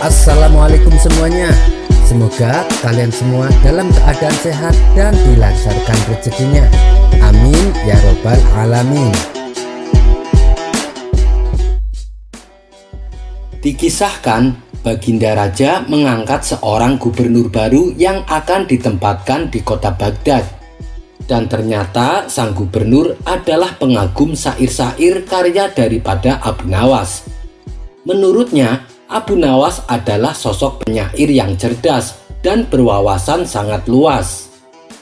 Assalamualaikum semuanya. Semoga kalian semua dalam keadaan sehat dan dilancarkan rezekinya. Amin ya robbal alamin. Dikisahkan, Baginda Raja mengangkat seorang gubernur baru yang akan ditempatkan di kota Baghdad. Dan ternyata sang gubernur adalah pengagum syair-syair karya daripada Abu Nawas. Menurutnya, Abu Nawas adalah sosok penyair yang cerdas dan berwawasan sangat luas.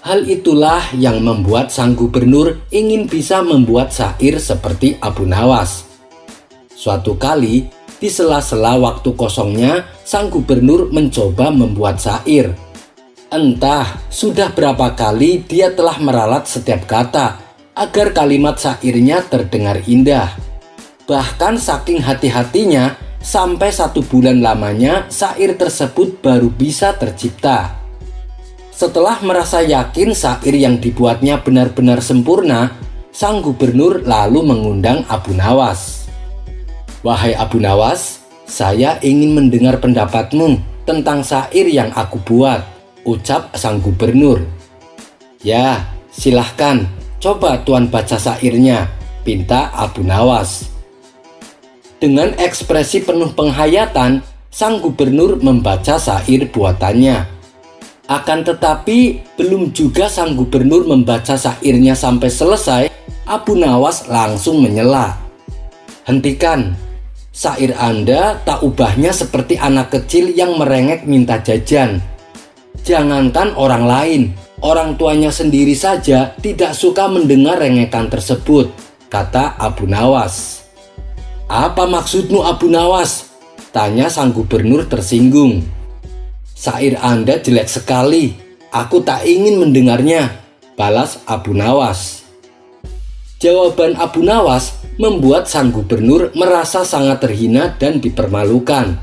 Hal itulah yang membuat sang gubernur ingin bisa membuat syair seperti Abu Nawas. Suatu kali, di sela-sela waktu kosongnya, sang gubernur mencoba membuat syair. Entah sudah berapa kali dia telah meralat setiap kata agar kalimat syairnya terdengar indah. Bahkan saking hati-hatinya, sampai 1 bulan lamanya syair tersebut baru bisa tercipta. Setelah merasa yakin syair yang dibuatnya benar-benar sempurna, sang gubernur lalu mengundang Abu Nawas. "Wahai Abu Nawas, saya ingin mendengar pendapatmu tentang syair yang aku buat," ucap sang gubernur. "Ya, silahkan, coba Tuan baca syairnya," pinta Abu Nawas. Dengan ekspresi penuh penghayatan, sang gubernur membaca syair buatannya. Akan tetapi, belum juga sang gubernur membaca syairnya sampai selesai, Abu Nawas langsung menyela. "Hentikan, syair Anda tak ubahnya seperti anak kecil yang merengek minta jajan. Jangankan orang lain, orang tuanya sendiri saja tidak suka mendengar rengekan tersebut," kata Abu Nawas. "Apa maksudmu Abu Nawas?" tanya sang gubernur tersinggung. "Syair Anda jelek sekali, aku tak ingin mendengarnya," balas Abu Nawas. Jawaban Abu Nawas membuat sang gubernur merasa sangat terhina dan dipermalukan.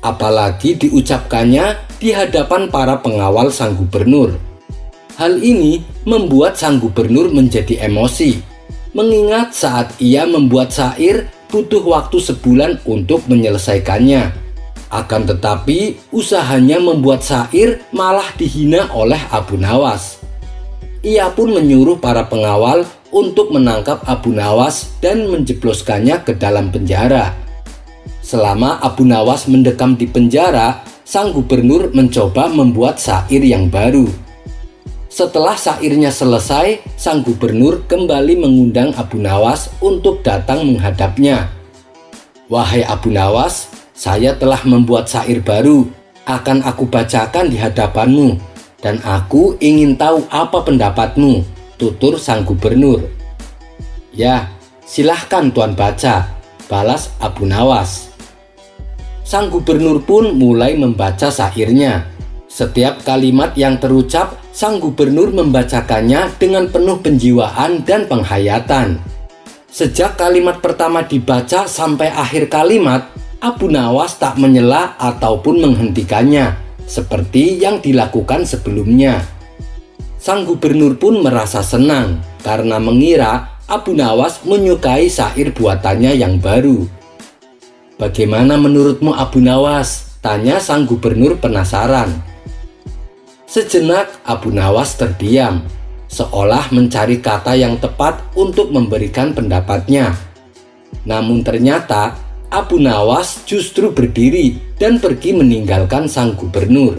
Apalagi diucapkannya di hadapan para pengawal sang gubernur. Hal ini membuat sang gubernur menjadi emosi, mengingat saat ia membuat syair butuh waktu sebulan untuk menyelesaikannya. Akan tetapi, usahanya membuat syair malah dihina oleh Abu Nawas. Ia pun menyuruh para pengawal untuk menangkap Abu Nawas dan menjebloskannya ke dalam penjara. Selama Abu Nawas mendekam di penjara, sang gubernur mencoba membuat syair yang baru. Setelah syairnya selesai, sang gubernur kembali mengundang Abu Nawas untuk datang menghadapnya. "Wahai Abu Nawas, saya telah membuat syair baru, akan aku bacakan di hadapanmu, dan aku ingin tahu apa pendapatmu," tutur sang gubernur. "Ya, silahkan Tuan baca," balas Abu Nawas. Sang gubernur pun mulai membaca syairnya. Setiap kalimat yang terucap, sang gubernur membacakannya dengan penuh penjiwaan dan penghayatan. Sejak kalimat pertama dibaca sampai akhir kalimat, Abu Nawas tak menyela ataupun menghentikannya, seperti yang dilakukan sebelumnya. Sang gubernur pun merasa senang karena mengira Abu Nawas menyukai syair buatannya yang baru. "Bagaimana menurutmu Abu Nawas?" tanya sang gubernur penasaran. Sejenak Abu Nawas terdiam, seolah mencari kata yang tepat untuk memberikan pendapatnya. Namun ternyata Abu Nawas justru berdiri dan pergi meninggalkan sang gubernur.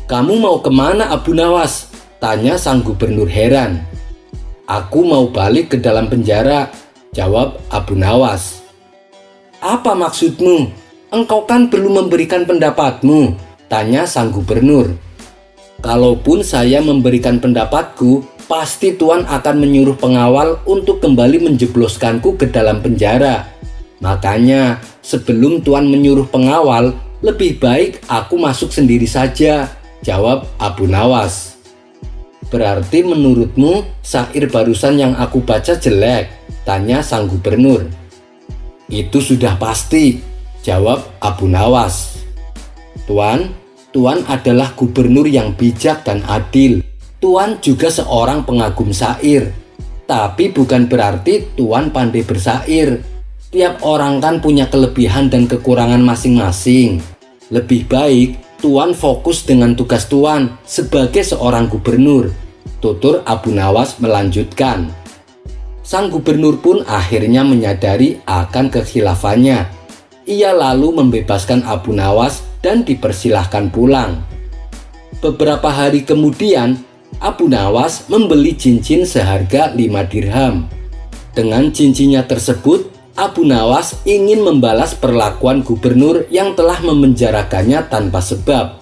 "Kamu mau kemana Abu Nawas?" tanya sang gubernur heran. "Aku mau balik ke dalam penjara," jawab Abu Nawas. "Apa maksudmu? Engkau kan belum memberikan pendapatmu," tanya sang gubernur. "Kalaupun saya memberikan pendapatku, pasti Tuan akan menyuruh pengawal untuk kembali menjebloskanku ke dalam penjara. Makanya, sebelum Tuan menyuruh pengawal, lebih baik aku masuk sendiri saja," jawab Abu Nawas. "Berarti menurutmu syair barusan yang aku baca jelek?" tanya sang gubernur. "Itu sudah pasti," jawab Abu Nawas. "Tuan adalah gubernur yang bijak dan adil. Tuan juga seorang pengagum syair. Tapi bukan berarti Tuan pandai bersyair. Tiap orang kan punya kelebihan dan kekurangan masing-masing. Lebih baik Tuan fokus dengan tugas Tuan sebagai seorang gubernur, tutur Abu Nawas melanjutkan. Sang gubernur pun akhirnya menyadari akan kekhilafannya. Ia lalu membebaskan Abu Nawas dan dipersilahkan pulang. Beberapa hari kemudian, Abu Nawas membeli cincin seharga 5 dirham. Dengan cincinnya tersebut, Abu Nawas ingin membalas perlakuan gubernur yang telah memenjarakannya tanpa sebab.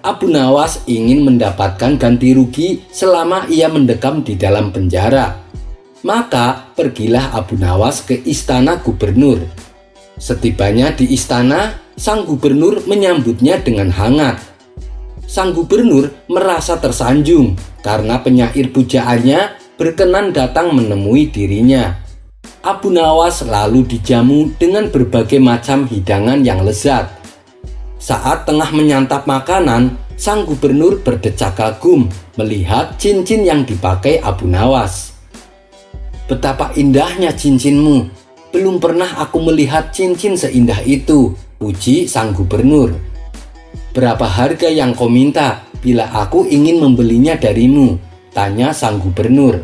Abu Nawas ingin mendapatkan ganti rugi selama ia mendekam di dalam penjara. Maka pergilah Abu Nawas ke istana gubernur. Setibanya di istana, sang gubernur menyambutnya dengan hangat. Sang gubernur merasa tersanjung karena penyair pujaannya berkenan datang menemui dirinya. Abu Nawas lalu dijamu dengan berbagai macam hidangan yang lezat. Saat tengah menyantap makanan, sang gubernur berdecak kagum melihat cincin yang dipakai Abu Nawas. "Betapa indahnya cincinmu, belum pernah aku melihat cincin seindah itu," puji sang gubernur. "Berapa harga yang kau minta bila aku ingin membelinya darimu?" tanya sang gubernur.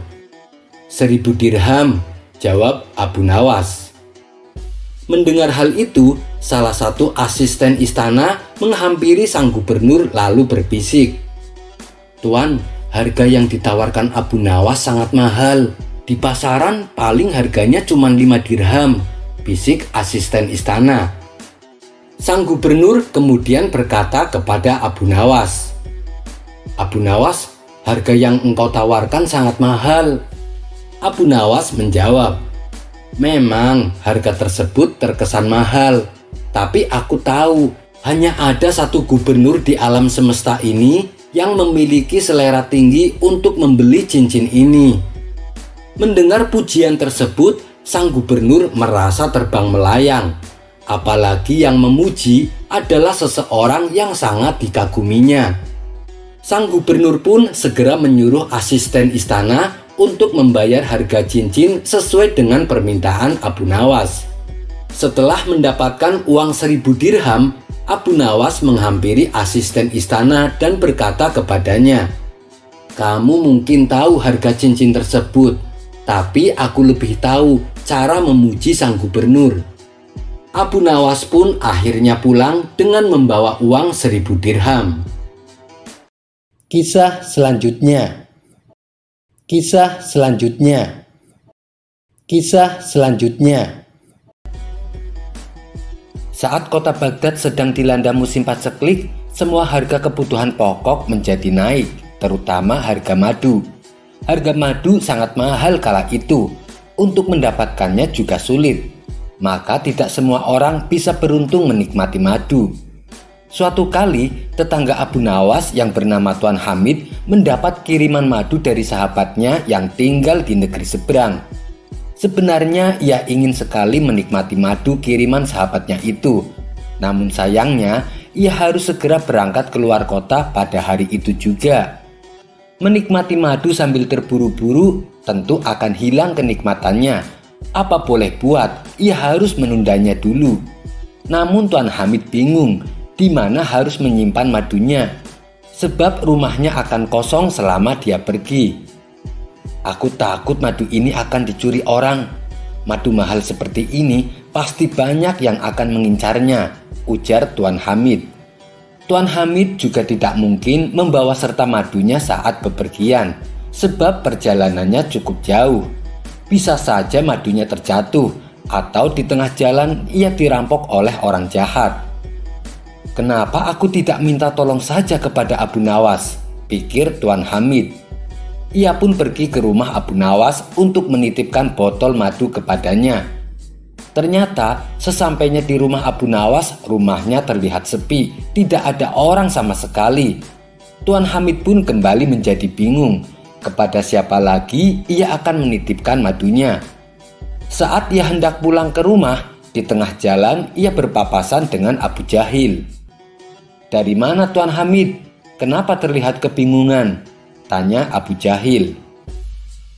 "1.000 dirham," jawab Abu Nawas. Mendengar hal itu, salah satu asisten istana menghampiri sang gubernur lalu berbisik, "Tuan, harga yang ditawarkan Abu Nawas sangat mahal. Di pasaran paling harganya cuma 5 dirham, bisik asisten istana. Sang gubernur kemudian berkata kepada Abu Nawas, "Abu Nawas, harga yang engkau tawarkan sangat mahal." Abu Nawas menjawab, "Memang harga tersebut terkesan mahal, tapi aku tahu hanya ada satu gubernur di alam semesta ini yang memiliki selera tinggi untuk membeli cincin ini." Mendengar pujian tersebut, sang gubernur merasa terbang melayang. Apalagi yang memuji adalah seseorang yang sangat dikaguminya. Sang gubernur pun segera menyuruh asisten istana untuk membayar harga cincin sesuai dengan permintaan Abu Nawas. Setelah mendapatkan uang 1.000 dirham, Abu Nawas menghampiri asisten istana dan berkata kepadanya, "Kamu mungkin tahu harga cincin tersebut, tapi aku lebih tahu cara memuji sang gubernur." Abu Nawas pun akhirnya pulang dengan membawa uang 1.000 dirham. Kisah selanjutnya. Kisah selanjutnya. Kisah selanjutnya. Saat kota Baghdad sedang dilanda musim paceklik, semua harga kebutuhan pokok menjadi naik, terutama harga madu. Harga madu sangat mahal kala itu. Untuk mendapatkannya juga sulit. Maka tidak semua orang bisa beruntung menikmati madu. Suatu kali, tetangga Abu Nawas yang bernama Tuan Hamid mendapat kiriman madu dari sahabatnya yang tinggal di negeri seberang. Sebenarnya ia ingin sekali menikmati madu kiriman sahabatnya itu. Namun sayangnya, ia harus segera berangkat keluar kota pada hari itu juga. Menikmati madu sambil terburu-buru tentu akan hilang kenikmatannya. Apa boleh buat, ia harus menundanya dulu. Namun Tuan Hamid bingung di mana harus menyimpan madunya, sebab rumahnya akan kosong selama dia pergi. "Aku takut madu ini akan dicuri orang. Madu mahal seperti ini pasti banyak yang akan mengincarnya," ujar Tuan Hamid. Tuan Hamid juga tidak mungkin membawa serta madunya saat bepergian, sebab perjalanannya cukup jauh. Bisa saja madunya terjatuh atau di tengah jalan ia dirampok oleh orang jahat. "Kenapa aku tidak minta tolong saja kepada Abu Nawas?" pikir Tuan Hamid. Ia pun pergi ke rumah Abu Nawas untuk menitipkan botol madu kepadanya. Ternyata sesampainya di rumah Abu Nawas, rumahnya terlihat sepi, tidak ada orang sama sekali. Tuan Hamid pun kembali menjadi bingung. Kepada siapa lagi ia akan menitipkan madunya. Saat ia hendak pulang ke rumah, di tengah jalan ia berpapasan dengan Abu Jahil. "Dari mana Tuan Hamid? Kenapa terlihat kebingungan?" tanya Abu Jahil.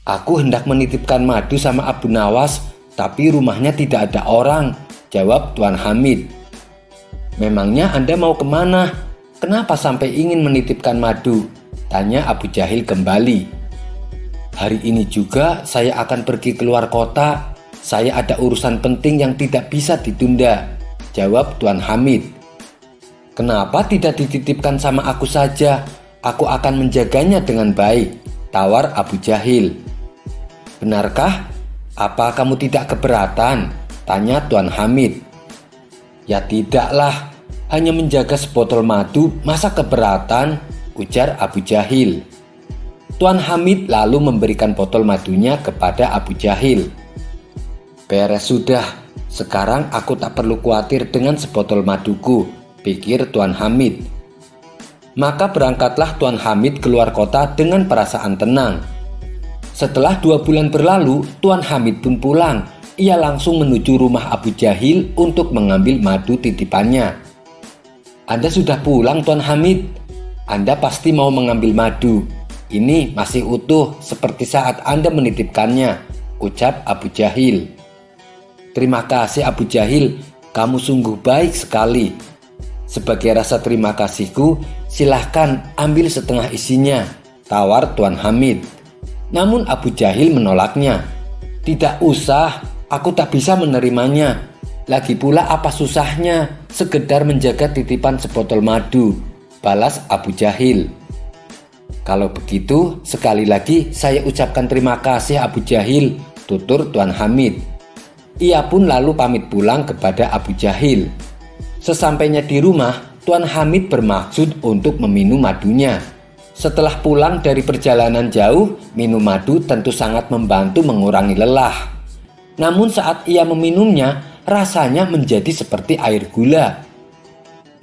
"Aku hendak menitipkan madu sama Abu Nawas, tapi rumahnya tidak ada orang," jawab Tuan Hamid. "Memangnya Anda mau kemana? Kenapa sampai ingin menitipkan madu?" tanya Abu Jahil kembali. "Hari ini juga saya akan pergi keluar kota. Saya ada urusan penting yang tidak bisa ditunda," jawab Tuan Hamid. "Kenapa tidak dititipkan sama aku saja? Aku akan menjaganya dengan baik," tawar Abu Jahil. "Benarkah? Apa kamu tidak keberatan?" tanya Tuan Hamid. "Ya tidaklah, hanya menjaga sebotol madu, masa keberatan?" ujar Abu Jahil. Tuan Hamid lalu memberikan botol madunya kepada Abu Jahil. "Beres sudah, sekarang aku tak perlu khawatir dengan sebotol maduku," pikir Tuan Hamid. Maka berangkatlah Tuan Hamid keluar kota dengan perasaan tenang. Setelah 2 bulan berlalu, Tuan Hamid pun pulang. Ia langsung menuju rumah Abu Jahil untuk mengambil madu titipannya. "Anda sudah pulang, Tuan Hamid? Anda pasti mau mengambil madu. Ini masih utuh seperti saat Anda menitipkannya," ucap Abu Jahil. "Terima kasih Abu Jahil, kamu sungguh baik sekali. Sebagai rasa terima kasihku, silahkan ambil setengah isinya," tawar Tuan Hamid. Namun Abu Jahil menolaknya. "Tidak usah, aku tak bisa menerimanya. Lagi pula apa susahnya sekedar menjaga titipan sebotol madu," balas Abu Jahil. "Kalau begitu, sekali lagi saya ucapkan terima kasih Abu Jahil," tutur Tuan Hamid. Ia pun lalu pamit pulang kepada Abu Jahil. Sesampainya di rumah, Tuan Hamid bermaksud untuk meminum madunya. Setelah pulang dari perjalanan jauh, minum madu tentu sangat membantu mengurangi lelah. Namun saat ia meminumnya, rasanya menjadi seperti air gula.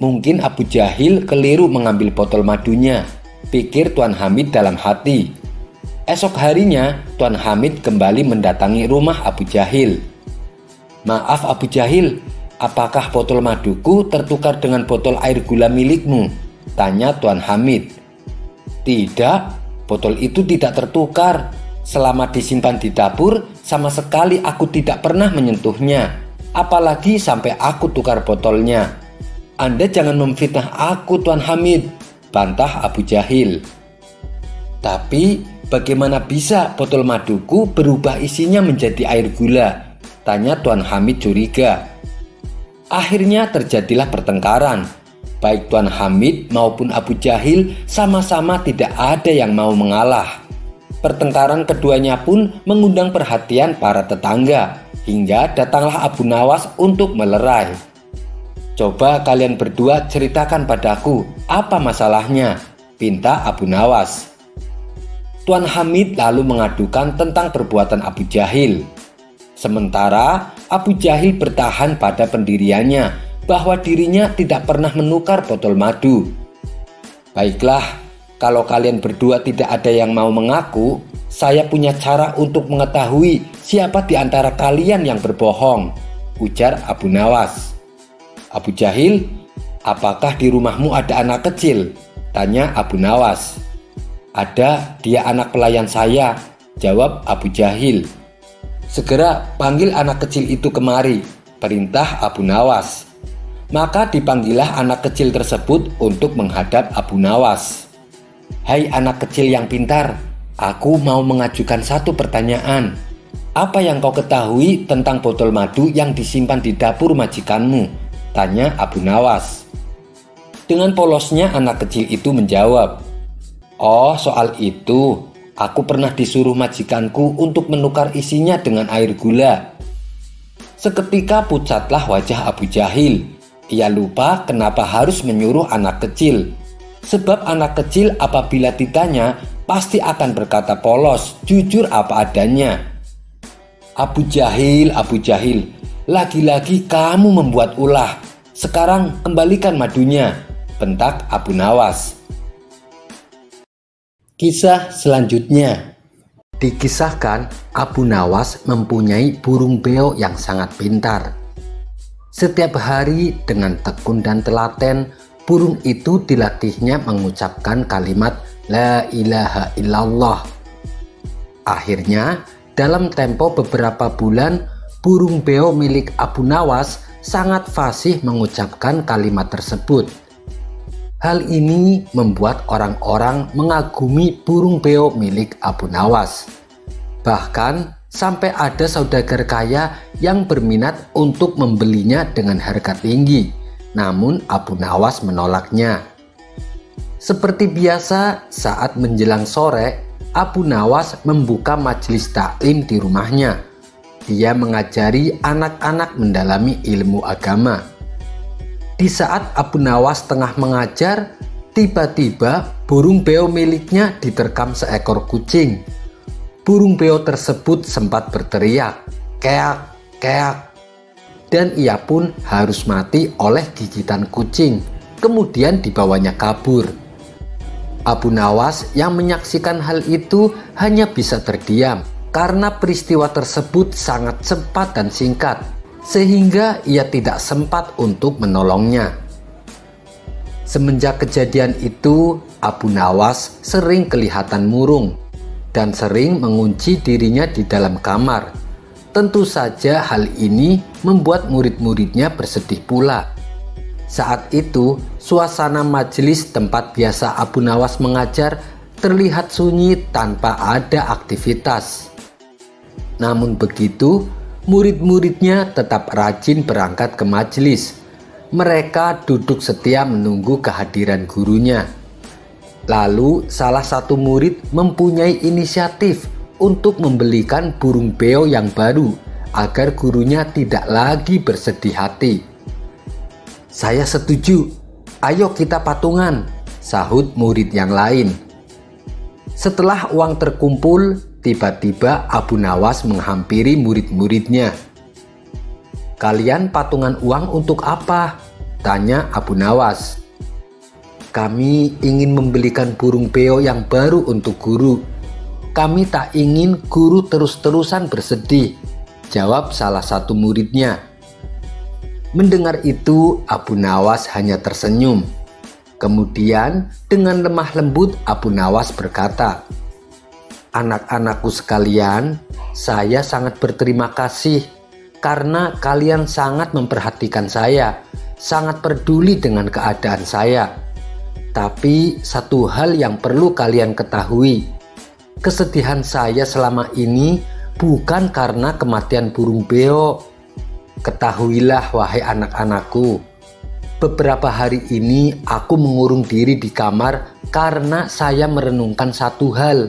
Mungkin Abu Jahil keliru mengambil botol madunya, pikir Tuan Hamid dalam hati. Esok harinya, Tuan Hamid kembali mendatangi rumah Abu Jahil. "Maaf Abu Jahil, apakah botol maduku tertukar dengan botol air gula milikmu?" tanya Tuan Hamid. "Tidak, botol itu tidak tertukar. Selama disimpan di dapur, sama sekali aku tidak pernah menyentuhnya. Apalagi sampai aku tukar botolnya." "Anda jangan memfitnah aku, Tuan Hamid," bantah Abu Jahil. "Tapi bagaimana bisa botol maduku berubah isinya menjadi air gula?" tanya Tuan Hamid curiga. Akhirnya terjadilah pertengkaran. Baik Tuan Hamid maupun Abu Jahil sama-sama tidak ada yang mau mengalah. Pertengkaran keduanya pun mengundang perhatian para tetangga, hingga datanglah Abu Nawas untuk melerai. "Coba kalian berdua ceritakan padaku, apa masalahnya?" pinta Abu Nawas. Tuan Hamid lalu mengadukan tentang perbuatan Abu Jahil. Sementara Abu Jahil bertahan pada pendiriannya bahwa dirinya tidak pernah menukar botol madu. "Baiklah, kalau kalian berdua tidak ada yang mau mengaku, saya punya cara untuk mengetahui siapa di antara kalian yang berbohong," ujar Abu Nawas. "Abu Jahil, apakah di rumahmu ada anak kecil?" tanya Abu Nawas. "Ada, dia anak pelayan saya," jawab Abu Jahil. "Segera panggil anak kecil itu kemari," perintah Abu Nawas. Maka dipanggillah anak kecil tersebut untuk menghadap Abu Nawas. "Hai anak kecil yang pintar, aku mau mengajukan satu pertanyaan. Apa yang kau ketahui tentang botol madu yang disimpan di dapur majikanmu?" tanya Abu Nawas. Dengan polosnya anak kecil itu menjawab, "Oh, soal itu, aku pernah disuruh majikanku untuk menukar isinya dengan air gula." Seketika pucatlah wajah Abu Jahil. Ia lupa kenapa harus menyuruh anak kecil. Sebab anak kecil apabila ditanya pasti akan berkata polos, jujur apa adanya. Abu Jahil, lagi-lagi kamu membuat ulah. Sekarang kembalikan madunya," bentak Abu Nawas. Kisah selanjutnya. Dikisahkan Abu Nawas mempunyai burung beo yang sangat pintar. Setiap hari dengan tekun dan telaten, burung itu dilatihnya mengucapkan kalimat La ilaha illallah. Akhirnya, dalam tempo beberapa bulan, burung beo milik Abu Nawas sangat fasih mengucapkan kalimat tersebut. Hal ini membuat orang-orang mengagumi burung beo milik Abu Nawas. Bahkan sampai ada saudagar kaya yang berminat untuk membelinya dengan harga tinggi, namun Abu Nawas menolaknya. Seperti biasa, saat menjelang sore, Abu Nawas membuka majelis taklim di rumahnya. Dia mengajari anak-anak mendalami ilmu agama. Di saat Abu Nawas tengah mengajar, tiba-tiba burung beo miliknya diterkam seekor kucing. Burung beo tersebut sempat berteriak, "Keak, keak." Dan ia pun harus mati oleh gigitan kucing, kemudian dibawanya kabur. Abu Nawas yang menyaksikan hal itu hanya bisa terdiam karena peristiwa tersebut sangat cepat dan singkat, sehingga ia tidak sempat untuk menolongnya. Semenjak kejadian itu, Abu Nawas sering kelihatan murung dan sering mengunci dirinya di dalam kamar. Tentu saja hal ini membuat murid-muridnya bersedih pula. Saat itu, suasana majelis tempat biasa Abu Nawas mengajar terlihat sunyi tanpa ada aktivitas. Namun begitu, murid-muridnya tetap rajin berangkat ke majelis. Mereka duduk setia menunggu kehadiran gurunya. Lalu salah satu murid mempunyai inisiatif untuk membelikan burung beo yang baru agar gurunya tidak lagi bersedih hati. "Saya setuju, ayo kita patungan," sahut murid yang lain. Setelah uang terkumpul, tiba-tiba Abu Nawas menghampiri murid-muridnya. "Kalian patungan uang untuk apa?" tanya Abu Nawas. "Kami ingin membelikan burung beo yang baru untuk guru. Kami tak ingin guru terus-terusan bersedih," jawab salah satu muridnya. Mendengar itu, Abu Nawas hanya tersenyum. Kemudian dengan lemah lembut Abu Nawas berkata, "Anak-anakku sekalian, saya sangat berterima kasih karena kalian sangat memperhatikan saya, sangat peduli dengan keadaan saya. Tapi satu hal yang perlu kalian ketahui, kesedihan saya selama ini bukan karena kematian burung beo. Ketahuilah wahai anak-anakku, beberapa hari ini aku mengurung diri di kamar karena saya merenungkan satu hal.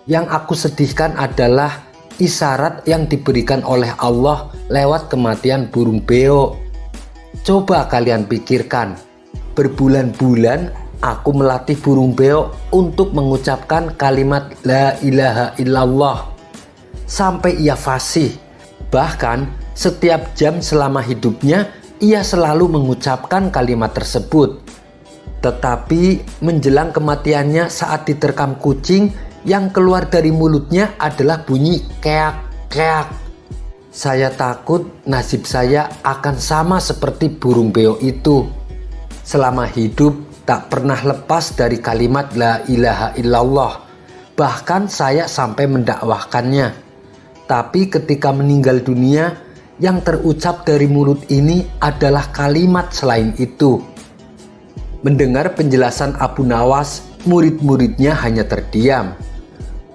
Yang aku sedihkan adalah isyarat yang diberikan oleh Allah lewat kematian burung beo. Coba kalian pikirkan, berbulan-bulan aku melatih burung beo untuk mengucapkan kalimat La ilaha illallah sampai ia fasih. Bahkan setiap jam selama hidupnya ia selalu mengucapkan kalimat tersebut. Tetapi menjelang kematiannya saat diterkam kucing, yang keluar dari mulutnya adalah bunyi keak, keak. Saya takut nasib saya akan sama seperti burung beo itu. Selama hidup tak pernah lepas dari kalimat La ilaha illallah. Bahkan saya sampai mendakwahkannya. Tapi ketika meninggal dunia, yang terucap dari mulut ini adalah kalimat selain itu." Mendengar penjelasan Abu Nawas, murid-muridnya hanya terdiam.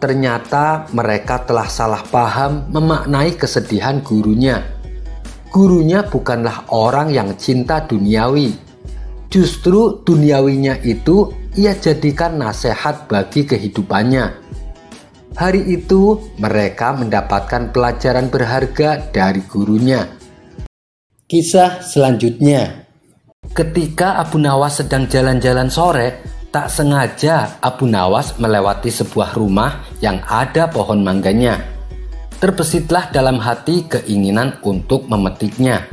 Ternyata mereka telah salah paham memaknai kesedihan gurunya. Gurunya bukanlah orang yang cinta duniawi. Justru duniawinya itu ia jadikan nasihat bagi kehidupannya. Hari itu mereka mendapatkan pelajaran berharga dari gurunya. Kisah selanjutnya. Ketika Abu Nawas sedang jalan-jalan sore, tak sengaja Abu Nawas melewati sebuah rumah yang ada pohon mangganya. Terbesitlah dalam hati keinginan untuk memetiknya.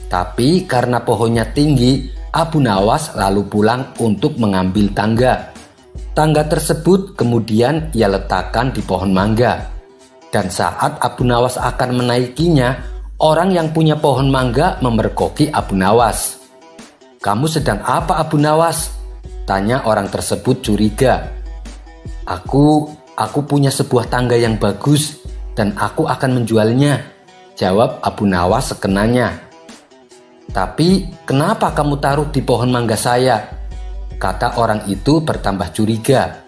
Tapi karena pohonnya tinggi, Abu Nawas lalu pulang untuk mengambil tangga. Tangga tersebut kemudian ia letakkan di pohon mangga. Dan saat Abu Nawas akan menaikinya, orang yang punya pohon mangga memergoki Abu Nawas. "Kamu sedang apa, Abu Nawas?" tanya orang tersebut curiga. Aku punya sebuah tangga yang bagus dan aku akan menjualnya," jawab Abu Nawas sekenanya. "Tapi kenapa kamu taruh di pohon mangga saya?" kata orang itu bertambah curiga.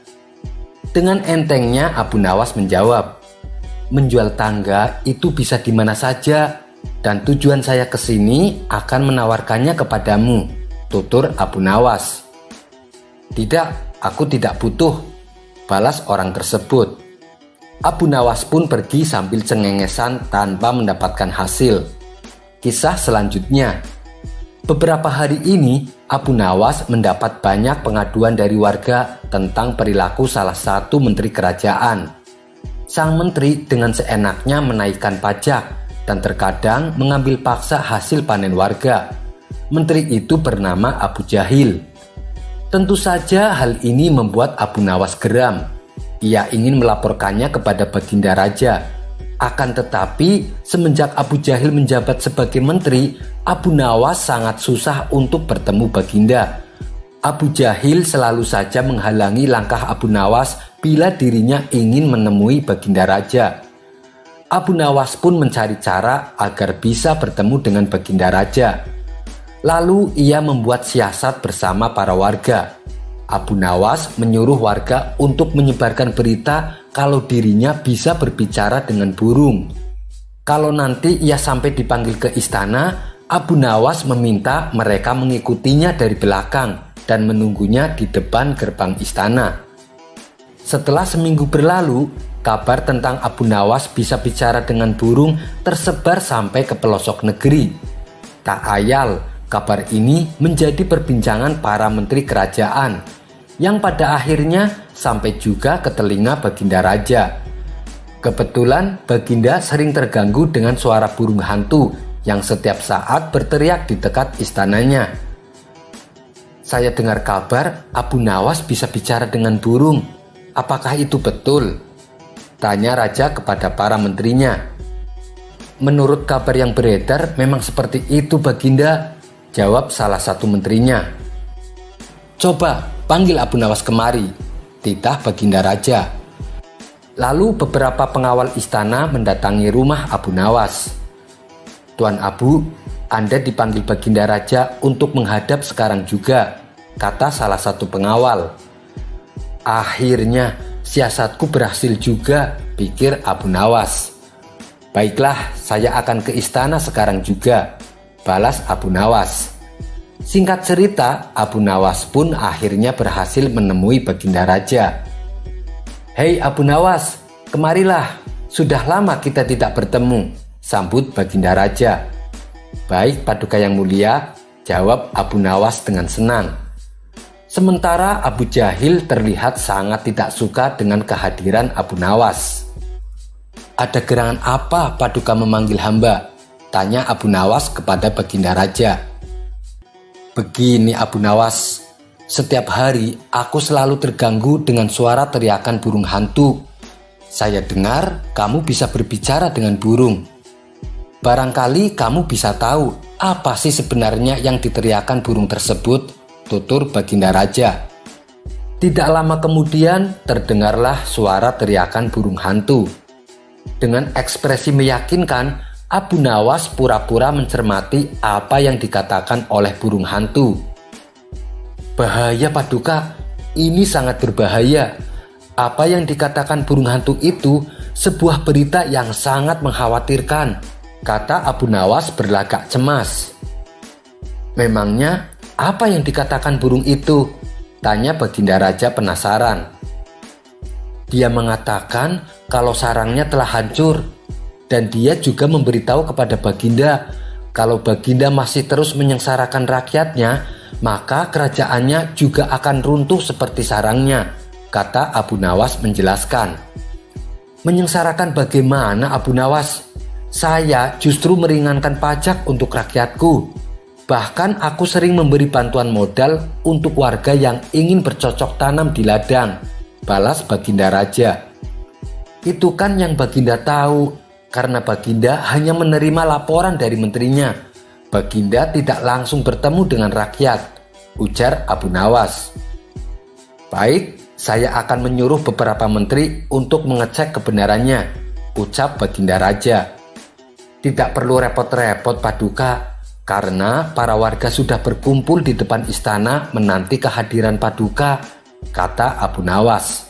Dengan entengnya Abu Nawas menjawab, "Menjual tangga itu bisa di mana saja, dan tujuan saya ke sini akan menawarkannya kepadamu," tutur Abu Nawas. "Tidak, aku tidak butuh," balas orang tersebut. Abu Nawas pun pergi sambil cengengesan tanpa mendapatkan hasil. Kisah selanjutnya. Beberapa hari ini, Abu Nawas mendapat banyak pengaduan dari warga tentang perilaku salah satu menteri kerajaan. Sang menteri dengan seenaknya menaikkan pajak dan terkadang mengambil paksa hasil panen warga. Menteri itu bernama Abu Jahil. Tentu saja hal ini membuat Abu Nawas geram. Ia ingin melaporkannya kepada Baginda Raja. Akan tetapi, semenjak Abu Jahil menjabat sebagai menteri, Abu Nawas sangat susah untuk bertemu Baginda. Abu Jahil selalu saja menghalangi langkah Abu Nawas bila dirinya ingin menemui Baginda Raja. Abu Nawas pun mencari cara agar bisa bertemu dengan Baginda Raja. Lalu ia membuat siasat bersama para warga. Abu Nawas menyuruh warga untuk menyebarkan berita kalau dirinya bisa berbicara dengan burung. Kalau nanti ia sampai dipanggil ke istana, Abu Nawas meminta mereka mengikutinya dari belakang dan menunggunya di depan gerbang istana. Setelah seminggu berlalu, kabar tentang Abu Nawas bisa bicara dengan burung tersebar sampai ke pelosok negeri. Tak ayal, kabar ini menjadi perbincangan para menteri kerajaan, yang pada akhirnya sampai juga ke telinga Baginda Raja. Kebetulan Baginda sering terganggu dengan suara burung hantu yang setiap saat berteriak di dekat istananya. "Saya dengar kabar Abu Nawas bisa bicara dengan burung. Apakah itu betul?" tanya Raja kepada para menterinya. "Menurut kabar yang beredar memang seperti itu, Baginda," jawab salah satu menterinya. "Coba panggil Abu Nawas kemari," titah Baginda Raja. Lalu beberapa pengawal istana mendatangi rumah Abu Nawas. "Tuan Abu, Anda dipanggil Baginda Raja untuk menghadap sekarang juga," kata salah satu pengawal. "Akhirnya siasatku berhasil juga," pikir Abu Nawas. "Baiklah, saya akan ke istana sekarang juga," balas Abu Nawas. Singkat cerita, Abu Nawas pun akhirnya berhasil menemui Baginda Raja. "Hei Abu Nawas, kemarilah. Sudah lama kita tidak bertemu," sambut Baginda Raja. "Baik Paduka yang mulia," jawab Abu Nawas dengan senang. Sementara Abu Jahil terlihat sangat tidak suka dengan kehadiran Abu Nawas. "Ada gerangan apa Paduka memanggil hamba?" tanya Abu Nawas kepada Baginda Raja. "Begini Abu Nawas, setiap hari aku selalu terganggu dengan suara teriakan burung hantu. Saya dengar kamu bisa berbicara dengan burung. Barangkali kamu bisa tahu apa sih sebenarnya yang diteriakan burung tersebut," tutur Baginda Raja. Tidak lama kemudian terdengarlah suara teriakan burung hantu. Dengan ekspresi meyakinkan, Abu Nawas pura-pura mencermati apa yang dikatakan oleh burung hantu. "Bahaya Paduka, ini sangat berbahaya. Apa yang dikatakan burung hantu itu sebuah berita yang sangat mengkhawatirkan," kata Abu Nawas berlagak cemas. "Memangnya apa yang dikatakan burung itu?" tanya Baginda Raja penasaran. "Dia mengatakan kalau sarangnya telah hancur. Dan dia juga memberitahu kepada Baginda, kalau Baginda masih terus menyengsarakan rakyatnya, maka kerajaannya juga akan runtuh seperti sarangnya," kata Abu Nawas menjelaskan. "Menyengsarakan bagaimana Abu Nawas? Saya justru meringankan pajak untuk rakyatku. Bahkan aku sering memberi bantuan modal untuk warga yang ingin bercocok tanam di ladang," balas Baginda Raja. "Itu kan yang Baginda tahu. Karena Baginda hanya menerima laporan dari menterinya. Baginda tidak langsung bertemu dengan rakyat," ujar Abu Nawas. "Baik, saya akan menyuruh beberapa menteri untuk mengecek kebenarannya," ucap Baginda Raja. "Tidak perlu repot-repot Paduka. karena para warga sudah berkumpul di depan istana menanti kehadiran Paduka, kata Abu Nawas.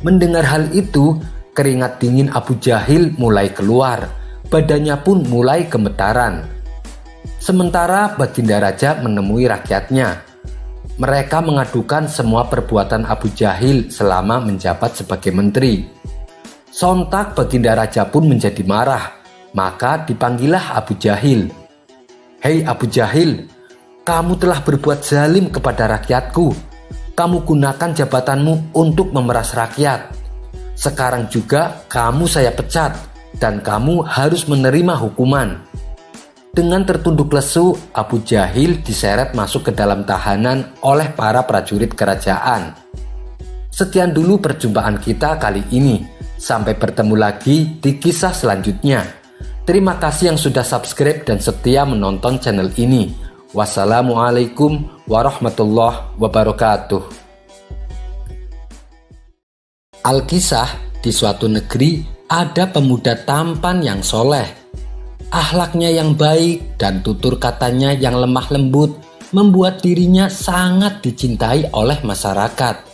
Mendengar hal itu, keringat dingin Abu Jahil mulai keluar, badannya pun mulai gemetaran. Sementara Baginda Raja menemui rakyatnya. Mereka mengadukan semua perbuatan Abu Jahil selama menjabat sebagai menteri. Sontak Baginda Raja pun menjadi marah, maka dipanggillah Abu Jahil. "Hei Abu Jahil, kamu telah berbuat zalim kepada rakyatku. Kamu gunakan jabatanmu untuk memeras rakyat. Sekarang juga kamu saya pecat dan kamu harus menerima hukuman." Dengan tertunduk lesu, Abu Jahil diseret masuk ke dalam tahanan oleh para prajurit kerajaan. Sekian dulu perjumpaan kita kali ini. Sampai bertemu lagi di kisah selanjutnya. Terima kasih yang sudah subscribe dan setia menonton channel ini. Wassalamualaikum warahmatullahi wabarakatuh. Alkisah, di suatu negeri ada pemuda tampan yang soleh. Akhlaknya yang baik dan tutur katanya yang lemah lembut membuat dirinya sangat dicintai oleh masyarakat.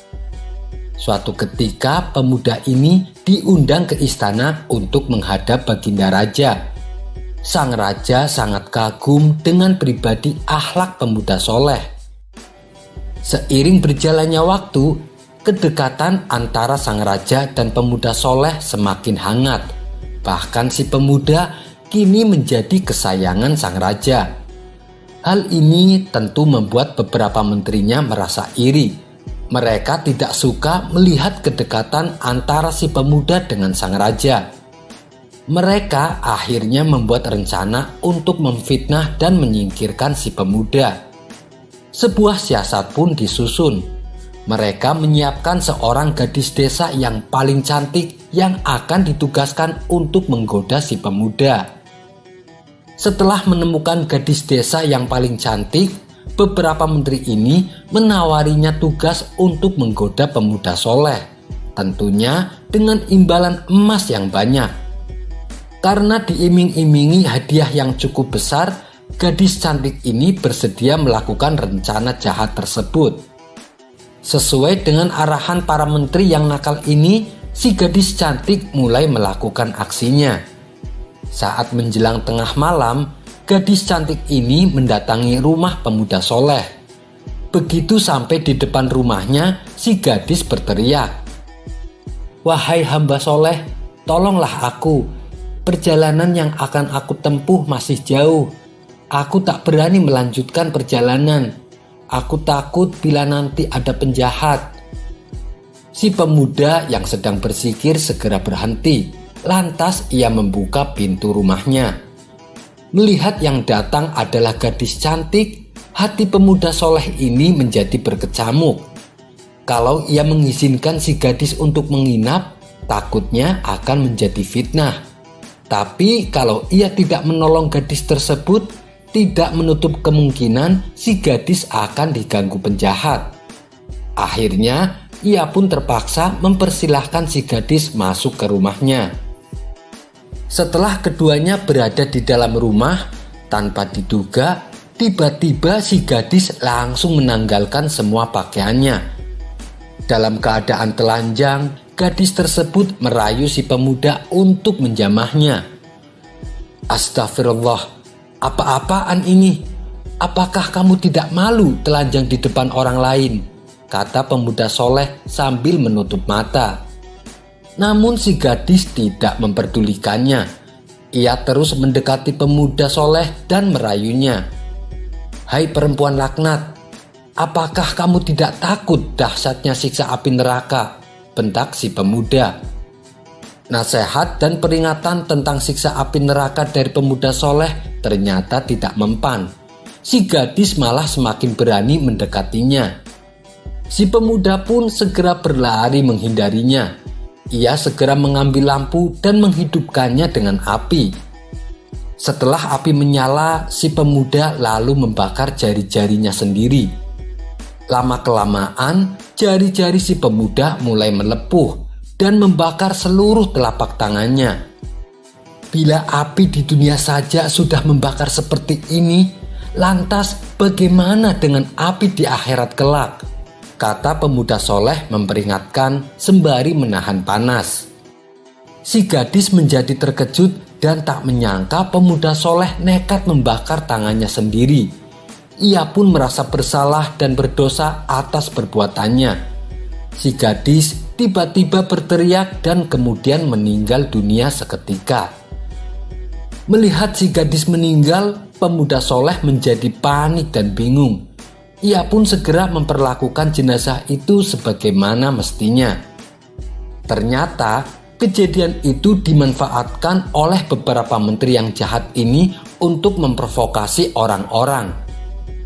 Suatu ketika pemuda ini diundang ke istana untuk menghadap Baginda Raja. Sang raja sangat kagum dengan pribadi akhlak pemuda soleh. Seiring berjalannya waktu, kedekatan antara sang raja dan pemuda soleh semakin hangat. Bahkan si pemuda kini menjadi kesayangan sang raja. Hal ini tentu membuat beberapa menterinya merasa iri. Mereka tidak suka melihat kedekatan antara si pemuda dengan sang raja. Mereka akhirnya membuat rencana untuk memfitnah dan menyingkirkan si pemuda. Sebuah siasat pun disusun. Mereka menyiapkan seorang gadis desa yang paling cantik yang akan ditugaskan untuk menggoda si pemuda. Setelah menemukan gadis desa yang paling cantik, beberapa menteri ini menawarinya tugas untuk menggoda pemuda soleh, tentunya dengan imbalan emas yang banyak. Karena diiming-imingi hadiah yang cukup besar, gadis cantik ini bersedia melakukan rencana jahat tersebut. Sesuai dengan arahan para menteri yang nakal ini, si gadis cantik mulai melakukan aksinya. Saat menjelang tengah malam, gadis cantik ini mendatangi rumah pemuda soleh. Begitu sampai di depan rumahnya, si gadis berteriak, "Wahai hamba soleh, tolonglah aku. Perjalanan yang akan aku tempuh masih jauh. Aku tak berani melanjutkan perjalanan. Aku takut bila nanti ada penjahat." Si pemuda yang sedang bersikir segera berhenti. Lantas ia membuka pintu rumahnya. Melihat yang datang adalah gadis cantik, hati pemuda soleh ini menjadi berkecamuk. Kalau ia mengizinkan si gadis untuk menginap, takutnya akan menjadi fitnah. Tapi kalau ia tidak menolong gadis tersebut, tidak menutup kemungkinan si gadis akan diganggu penjahat. Akhirnya, ia pun terpaksa mempersilahkan si gadis masuk ke rumahnya. Setelah keduanya berada di dalam rumah, tanpa diduga, tiba-tiba si gadis langsung menanggalkan semua pakaiannya. Dalam keadaan telanjang, gadis tersebut merayu si pemuda untuk menjamahnya. "Astagfirullah, apa-apaan ini? Apakah kamu tidak malu telanjang di depan orang lain?" kata pemuda soleh sambil menutup mata. Namun si gadis tidak memperdulikannya. Ia terus mendekati pemuda soleh dan merayunya. "Hai perempuan laknat, apakah kamu tidak takut dahsyatnya siksa api neraka?" bentak si pemuda. Nasihat dan peringatan tentang siksa api neraka dari pemuda soleh ternyata tidak mempan. Si gadis malah semakin berani mendekatinya. Si pemuda pun segera berlari menghindarinya. Ia segera mengambil lampu dan menghidupkannya dengan api. Setelah api menyala, si pemuda lalu membakar jari-jarinya sendiri. Lama-kelamaan, jari-jari si pemuda mulai melepuh dan membakar seluruh telapak tangannya. Bila api di dunia saja sudah membakar seperti ini, lantas bagaimana dengan api di akhirat kelak? Kata pemuda soleh memperingatkan sembari menahan panas. Si gadis menjadi terkejut dan tak menyangka pemuda soleh nekat membakar tangannya sendiri. Ia pun merasa bersalah dan berdosa atas perbuatannya. Si gadis tiba-tiba berteriak dan kemudian meninggal dunia seketika. Melihat si gadis meninggal, pemuda soleh menjadi panik dan bingung. Ia pun segera memperlakukan jenazah itu sebagaimana mestinya. Ternyata kejadian itu dimanfaatkan oleh beberapa menteri yang jahat ini untuk memprovokasi orang-orang.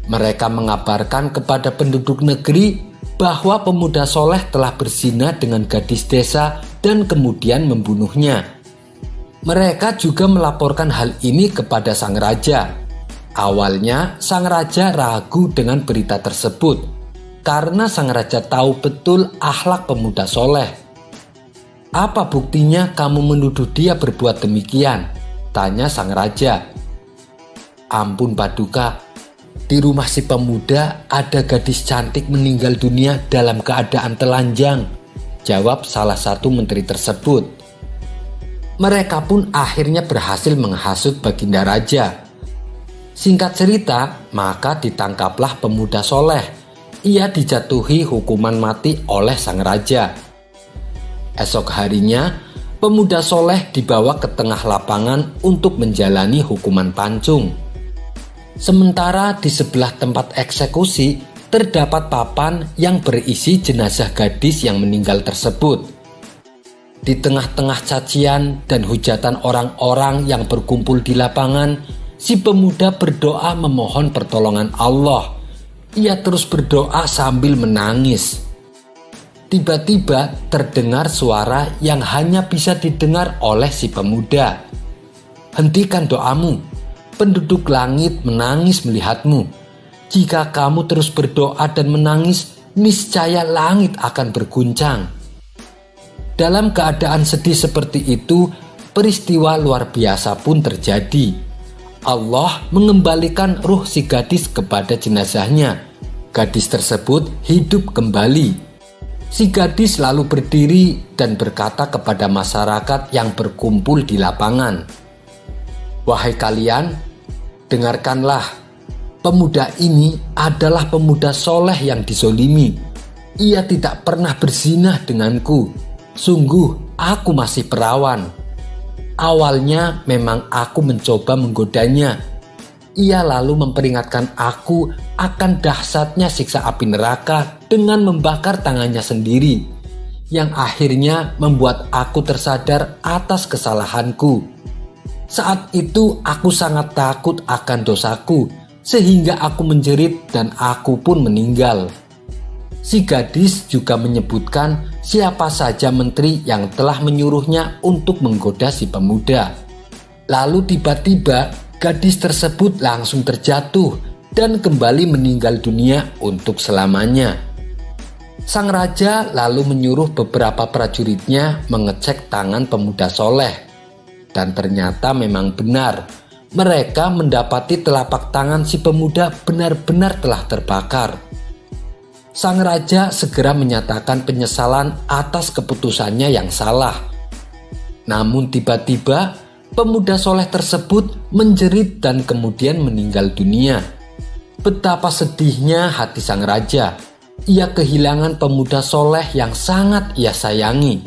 Mereka mengabarkan kepada penduduk negeri bahwa pemuda soleh telah berzina dengan gadis desa dan kemudian membunuhnya. Mereka juga melaporkan hal ini kepada sang raja. Awalnya sang raja ragu dengan berita tersebut karena sang raja tahu betul akhlak pemuda soleh. "Apa buktinya kamu menuduh dia berbuat demikian?" tanya sang raja. "Ampun Paduka, di rumah si pemuda ada gadis cantik meninggal dunia dalam keadaan telanjang," jawab salah satu menteri tersebut. Mereka pun akhirnya berhasil menghasut Baginda Raja. Singkat cerita, maka ditangkaplah pemuda soleh. Ia dijatuhi hukuman mati oleh sang raja. Esok harinya, pemuda soleh dibawa ke tengah lapangan untuk menjalani hukuman pancung. Sementara di sebelah tempat eksekusi terdapat papan yang berisi jenazah gadis yang meninggal tersebut. Di tengah-tengah cacian dan hujatan orang-orang yang berkumpul di lapangan, si pemuda berdoa memohon pertolongan Allah. Ia terus berdoa sambil menangis. Tiba-tiba terdengar suara yang hanya bisa didengar oleh si pemuda. "Hentikan doamu, penduduk langit menangis melihatmu. Jika kamu terus berdoa dan menangis, niscaya langit akan berguncang." Dalam keadaan sedih seperti itu, peristiwa luar biasa pun terjadi. Allah mengembalikan ruh si gadis kepada jenazahnya. Gadis tersebut hidup kembali. Si gadis lalu berdiri dan berkata kepada masyarakat yang berkumpul di lapangan, "Wahai kalian, dengarkanlah. Pemuda ini adalah pemuda soleh yang dizolimi. Ia tidak pernah berzina denganku. Sungguh aku masih perawan. Awalnya memang aku mencoba menggodanya. Ia lalu memperingatkan aku akan dahsyatnya siksa api neraka dengan membakar tangannya sendiri, yang akhirnya membuat aku tersadar atas kesalahanku. Saat itu aku sangat takut akan dosaku, sehingga aku menjerit dan aku pun meninggal." Si gadis juga menyebutkan siapa saja menteri yang telah menyuruhnya untuk menggoda si pemuda. Lalu tiba-tiba gadis tersebut langsung terjatuh dan kembali meninggal dunia untuk selamanya. Sang raja lalu menyuruh beberapa prajuritnya mengecek tangan pemuda soleh. Dan ternyata memang benar, mereka mendapati telapak tangan si pemuda benar-benar telah terbakar. Sang raja segera menyatakan penyesalan atas keputusannya yang salah. Namun tiba-tiba pemuda soleh tersebut menjerit dan kemudian meninggal dunia. Betapa sedihnya hati sang raja. Ia kehilangan pemuda soleh yang sangat ia sayangi.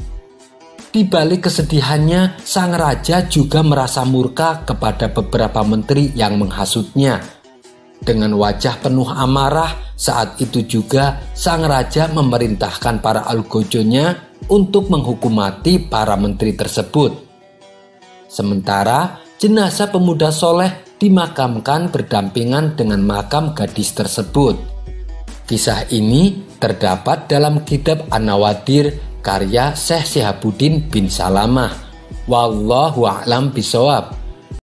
Di balik kesedihannya, sang raja juga merasa murka kepada beberapa menteri yang menghasutnya. Dengan wajah penuh amarah, saat itu juga sang raja memerintahkan para algojonya untuk menghukum mati para menteri tersebut. Sementara jenazah pemuda soleh dimakamkan berdampingan dengan makam gadis tersebut. Kisah ini terdapat dalam kitab An-Nawadir karya Syekh Syihabuddin bin Salamah. Wallahu a'lam bishawab.